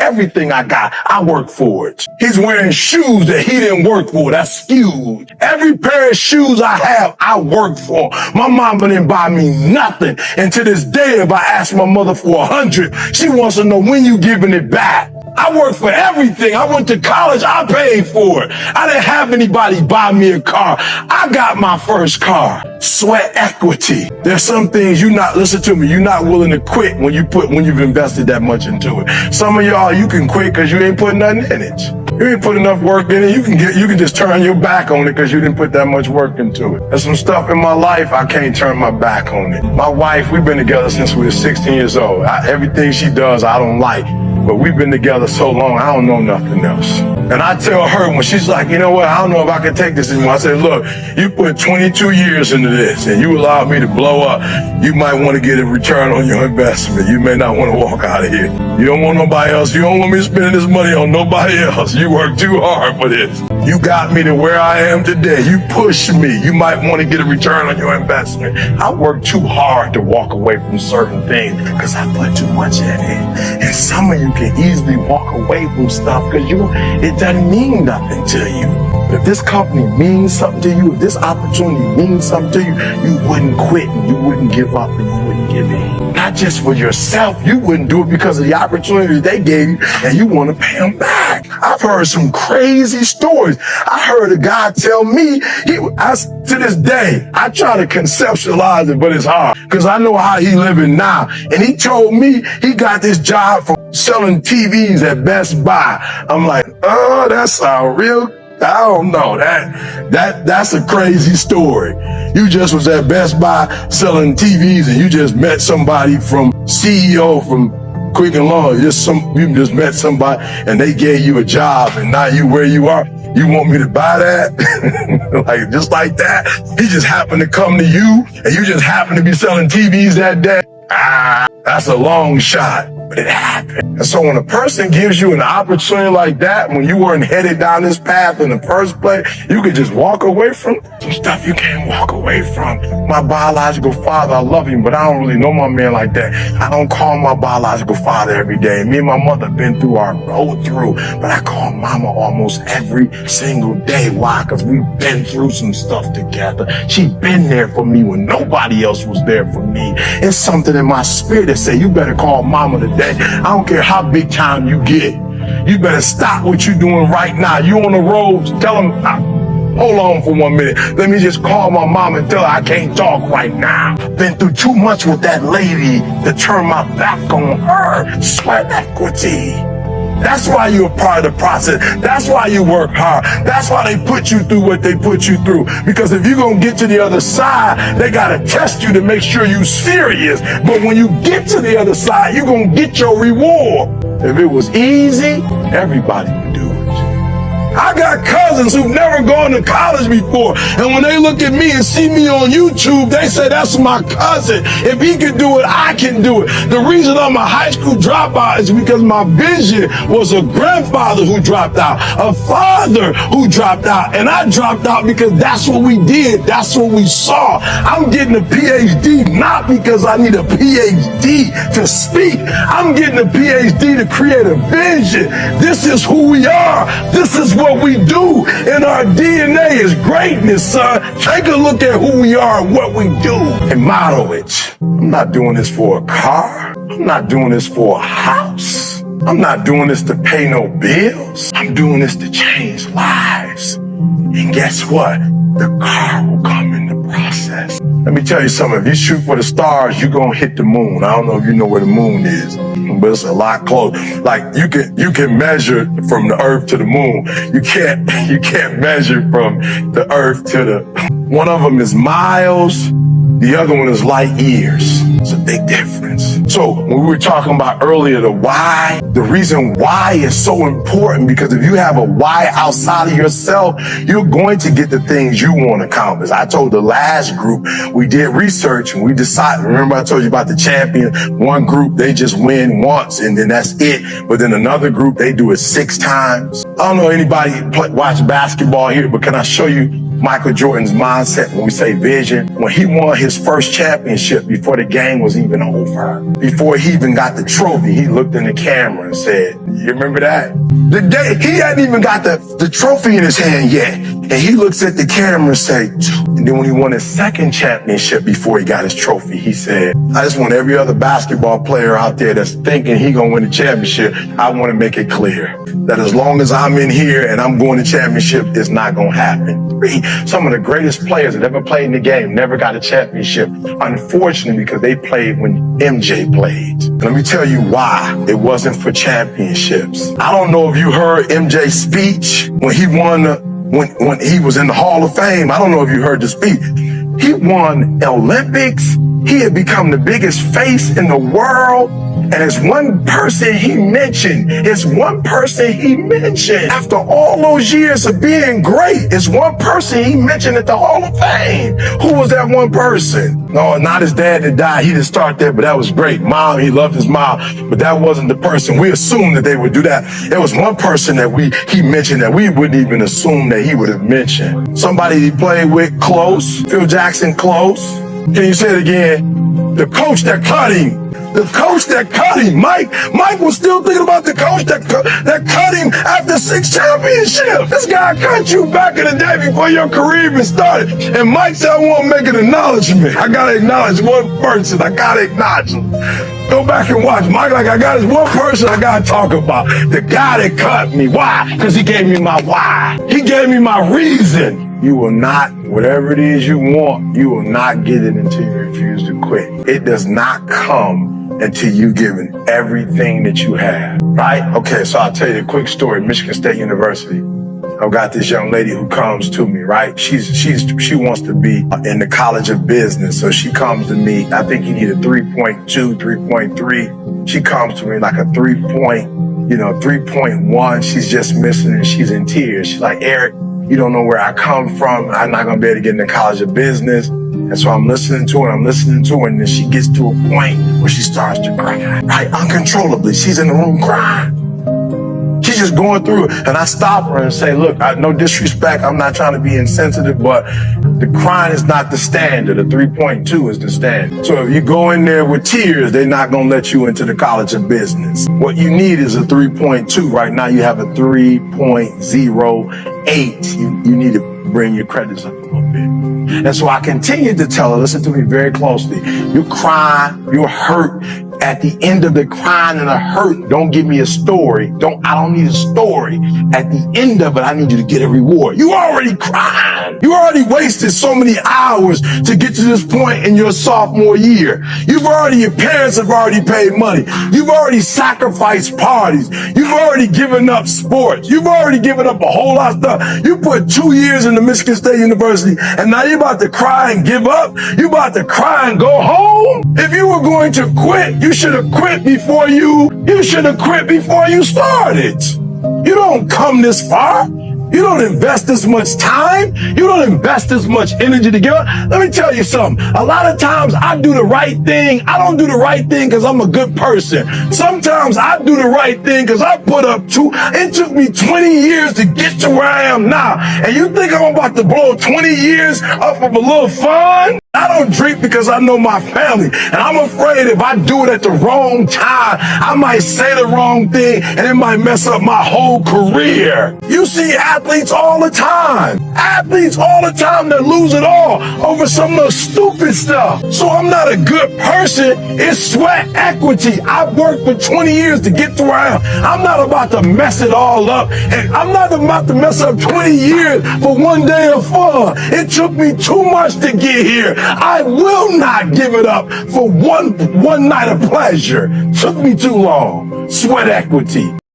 Everything I got, I worked for it. He's wearing shoes that he didn't work for. That's skewed. Every pair of shoes I have, I worked for. My mama didn't buy me nothing. And to this day, if I ask my mother for 100, she wants to know when you giving it back. I worked for everything. I went to college. I paid for it. I didn't have anybody buy me a car. I got my first car. Sweat equity. There's some things listen to me, you're not willing to quit when you've invested that much into it. Some of y'all, you can quit because you ain't putting nothing in it. You ain't put enough work in it. You can just turn your back on it because you didn't put that much work into it. There's some stuff in my life, I can't turn my back on it. My wife, we've been together since we were 16 years old. Everything she does, I don't like. But we've been together so long, I don't know nothing else. And I tell her when she's like, you know what, I don't know if I can take this anymore. I say, look, you put 22 years into this and you allowed me to blow up. You might want to get a return on your investment. You may not want to walk out of here. You don't want nobody else. You don't want me spending this money on nobody else. You worked too hard for this. You got me to where I am today. You pushed me. You might want to get a return on your investment. I worked too hard to walk away from certain things because I put too much in it. And some of you can easily walk away from stuff because it doesn't mean nothing to you. But if this company means something to you, if this opportunity means something to you, you wouldn't quit and you wouldn't give up and you wouldn't give in. Not just for yourself, you wouldn't do it because of the opportunity they gave you and you want to pay them back. I've heard some crazy stories. I heard a guy tell me, to this day, I try to conceptualize it, but it's hard because I know how he living now. And he told me he got this job from selling TVs at Best Buy. I'm like, oh, that sounds real. I don't know. That's a crazy story. You just was at Best Buy selling TVs and you just met somebody from CEO from Quick and Long. You just met somebody and they gave you a job and now you where you are. You want me to buy that? Just like that? He just happened to come to you and you just happened to be selling TVs that day. That's a long shot, but it happened. And so when a person gives you an opportunity like that, when you weren't headed down this path in the first place, you could just walk away from some stuff you can't walk away from. My biological father, I love him, but I don't really know my man like that. I don't call my biological father every day. Me and my mother been through our road through, but I call mama almost every single day. Why? Because we've been through some stuff together. She been there for me when nobody else was there for me. It's something in my spirit that say, you better call mama today. I don't care how big time you get. You better stop what you're doing right now. You on the road, tell them, hold on for 1 minute. Let me just call my mom and tell her I can't talk right now. Been through too much with that lady to turn my back on her. Sweat equity. That's why you're a part of the process. That's why you work hard. That's why they put you through what they put you through. Because if you're going to get to the other side, they got to test you to make sure you're serious. But when you get to the other side, you're going to get your reward. If it was easy, everybody would do it. I got cousins who've never gone to college before. And when they look at me and see me on YouTube, they say, that's my cousin. If he can do it, I can do it. The reason I'm a high school dropout is because my vision was a grandfather who dropped out, a father who dropped out. And I dropped out because that's what we did. That's what we saw. I'm getting a PhD not because I need a PhD to speak. I'm getting a PhD to create a vision. This is who we are. This is what we do, and our DNA is greatness, son. Take a look at who we are and what we do and model it. I'm not doing this for a car. I'm not doing this for a house. I'm not doing this to pay no bills. I'm doing this to change lives. And guess what? The car will come in the process. Let me tell you something. If you shoot for the stars, you're going to hit the moon. I don't know if you know where the moon is, but it's a lot close. Like you can measure from the earth to the moon. You can't measure from the earth to the, one of them is miles. The other one is light years. It's a big difference. So when we were talking about earlier, the why, the reason why is so important, because if you have a why outside of yourself, you're going to get the things you want to accomplish. I told the last group, we did research and we decided, remember I told you about the champion, one group, they just win once and then that's it. But then another group, they do it 6 times. I don't know anybody watch basketball here, but can I show you Michael Jordan's mindset when we say vision? When he won his first championship before the game game was even over. Before he even got the trophy, he looked in the camera and said, you remember that? The day, he hadn't even got the trophy in his hand yet. And he looks at the camera and say, and then when he won his second championship before he got his trophy, he said, I just want every other basketball player out there that's thinking he gonna win the championship, I want to make it clear that as long as I'm in here and I'm going to championship, it's not gonna happen. Some of the greatest players that ever played in the game never got a championship, unfortunately, because they played when MJ played. Let me tell you why it wasn't for championships. I don't know if you heard MJ's speech when he won when he was in the Hall of Fame. I don't know if you heard the speech. He won Olympics. He had become the biggest face in the world. And it's one person he mentioned. After all those years of being great, it's one person he mentioned at the Hall of Fame. Who was that one person? No, not his dad that died. He didn't start there, but that was great. Mom, he loved his mom, but that wasn't the person. We assumed that they would do that. There was one person that he mentioned that we wouldn't even assume that he would have mentioned. Somebody he played with close, Phil Jackson close. Can you say it again? The coach that cut him. The coach that cut him. Mike was still thinking about the coach that cut him after 6 championships. This guy cut you back in the day before your career even started. And Mike said, I want to make an acknowledgement. I got to acknowledge one person. I got to acknowledge him. Go back and watch. Mike, I got this one person I got to talk about. The guy that cut me. Why? Because he gave me my why. He gave me my reason. You will not, whatever it is you want, you will not get it until you refuse to quit. It does not come until you've given everything that you have, right? Okay, so I'll tell you a quick story. Michigan State University. I've got this young lady who comes to me, right? She wants to be in the College of Business. So she comes to me. I think you need a 3.2, 3.3. She comes to me like a 3.1. She's just missing it. She's in tears. She's like, Eric, you don't know where I come from. I'm not going to be able to get in the College of Business. And so I'm listening to her, and then she gets to a point where she starts to cry, right? Uncontrollably. She's in the room crying. She's just going through it. And I stop her and say, look, no disrespect. I'm not trying to be insensitive, but the crying is not the standard. A 3.2 is the standard. So if you go in there with tears, they're not going to let you into the College of Business. What you need is a 3.2. Right now you have a 3.08. You need to bring your credits up a little bit. And so I continued to tell her, listen to me very closely. You cry, you're hurt. At the end of the crying and the hurt, don't give me a story. I don't need a story. At the end of it, I need you to get a reward. You already crying. You already wasted so many hours to get to this point in your sophomore year. Your parents have already paid money. You've already sacrificed parties. You've already given up sports. You've already given up a whole lot of stuff. You put 2 years into Michigan State University, and now you're about to cry and give up. You're about to cry and go home. If you were going to quit, you should have quit before you started. You don't come this far. You don't invest this much time. You don't invest this much energy together. Let me tell you something. A lot of times I do the right thing. I don't do the right thing because I'm a good person. Sometimes I do the right thing because I put up it took me 20 years to get to where I am now. And you think I'm about to blow 20 years up of a little fun? I don't drink because I know my family, and I'm afraid if I do it at the wrong time, I might say the wrong thing, and it might mess up my whole career. You see athletes all the time that lose it all over some of the stupid stuff. So I'm not a good person. It's sweat equity. I've worked for 20 years to get to where I am. I'm not about to mess it all up, and I'm not about to mess up 20 years for one day of fun. It took me too much to get here. I will not give it up for one night of pleasure. Took me too long. Sweat equity.